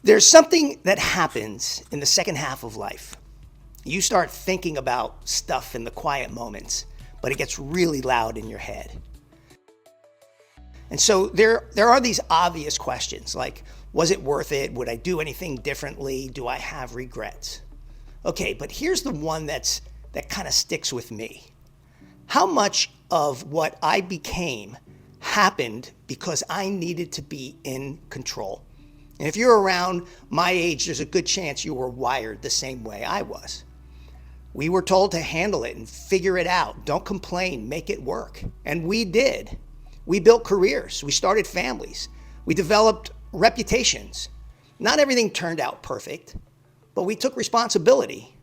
There's something that happens in the second half of life. You start thinking about stuff in the quiet moments, but it gets really loud in your head. And so there are these obvious questions like, was it worth it? Would I do anything differently? Do I have regrets? Okay, but here's the one that kind of sticks with me. How much of what I became happened because I needed to be in control? And if you're around my age, there's a good chance you were wired the same way I was. We were told to handle it and figure it out. Don't complain, make it work. And we did. We built careers, we started families, we developed reputations. Not everything turned out perfect, but we took responsibility.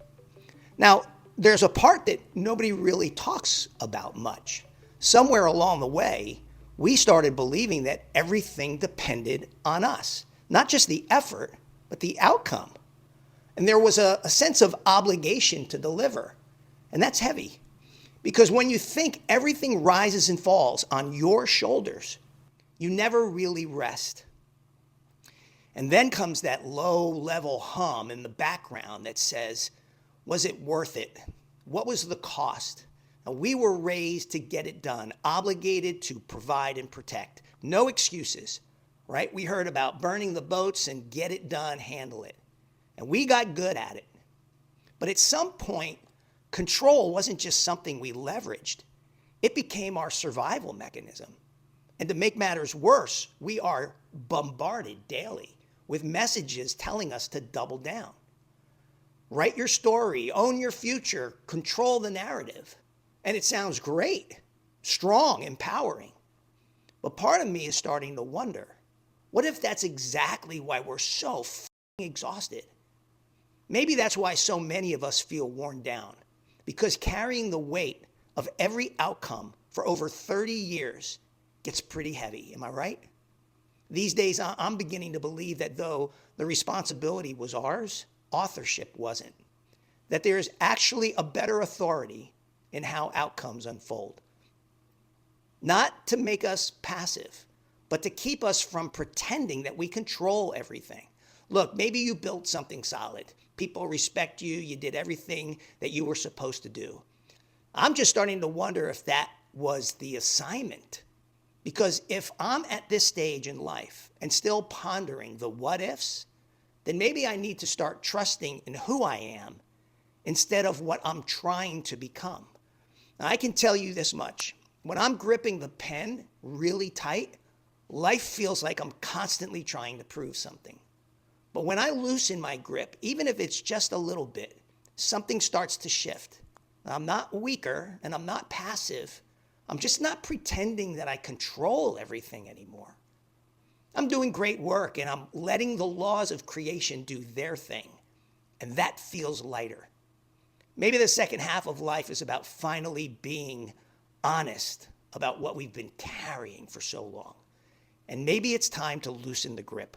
Now, there's a part that nobody really talks about much. Somewhere along the way, we started believing that everything depended on us. Not just the effort, but the outcome. And there was a sense of obligation to deliver. And that's heavy. Because when you think everything rises and falls on your shoulders, you never really rest. And then comes that low-level hum in the background that says, was it worth it? What was the cost? Now, we were raised to get it done, obligated to provide and protect. No excuses, right? We heard about burning the boats and get it done, handle it. And we got good at it. But at some point, control wasn't just something we leveraged. It became our survival mechanism. And to make matters worse, we are bombarded daily with messages telling us to double down. Write your story, own your future, control the narrative. And it sounds great, strong, empowering. But part of me is starting to wonder, what if that's exactly why we're so exhausted? Maybe that's why so many of us feel worn down, because carrying the weight of every outcome for over 30 years gets pretty heavy. Am I right? These days, I'm beginning to believe that though the responsibility was ours, authorship wasn't. That there is actually a better authority in how outcomes unfold. Not to make us passive, but to keep us from pretending that we control everything. Look, maybe you built something solid. People respect you. You did everything that you were supposed to do. I'm just starting to wonder if that was the assignment. Because if I'm at this stage in life and still pondering the what ifs, then maybe I need to start trusting in who I am instead of what I'm trying to become. Now, I can tell you this much. When I'm gripping the pen really tight, life feels like I'm constantly trying to prove something. But when I loosen my grip, even if it's just a little bit, something starts to shift. I'm not weaker and I'm not passive. I'm just not pretending that I control everything anymore. I'm doing great work and I'm letting the laws of creation do their thing. And that feels lighter. Maybe the second half of life is about finally being honest about what we've been carrying for so long. And maybe it's time to loosen the grip.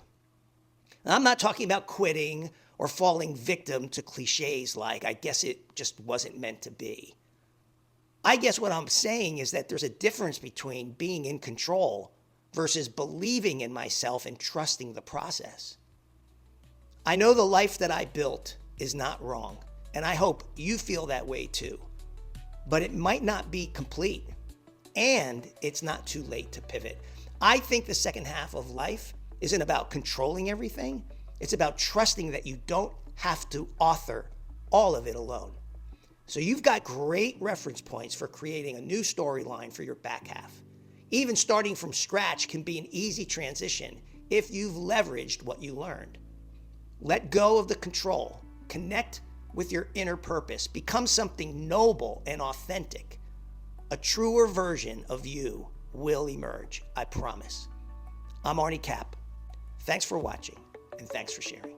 I'm not talking about quitting or falling victim to cliches like, I guess it just wasn't meant to be. I guess what I'm saying is that there's a difference between being in control versus believing in myself and trusting the process. I know the life that I built is not wrong, and I hope you feel that way too. But it might not be complete, and it's not too late to pivot. I think the second half of life isn't about controlling everything. It's about trusting that you don't have to author all of it alone. So you've got great reference points for creating a new storyline for your back half. Even starting from scratch can be an easy transition if you've leveraged what you learned. Let go of the control. Connect with your inner purpose. Become something noble and authentic. A truer version of you will emerge, I promise. I'm ArnieCAP. Thanks for watching, and thanks for sharing.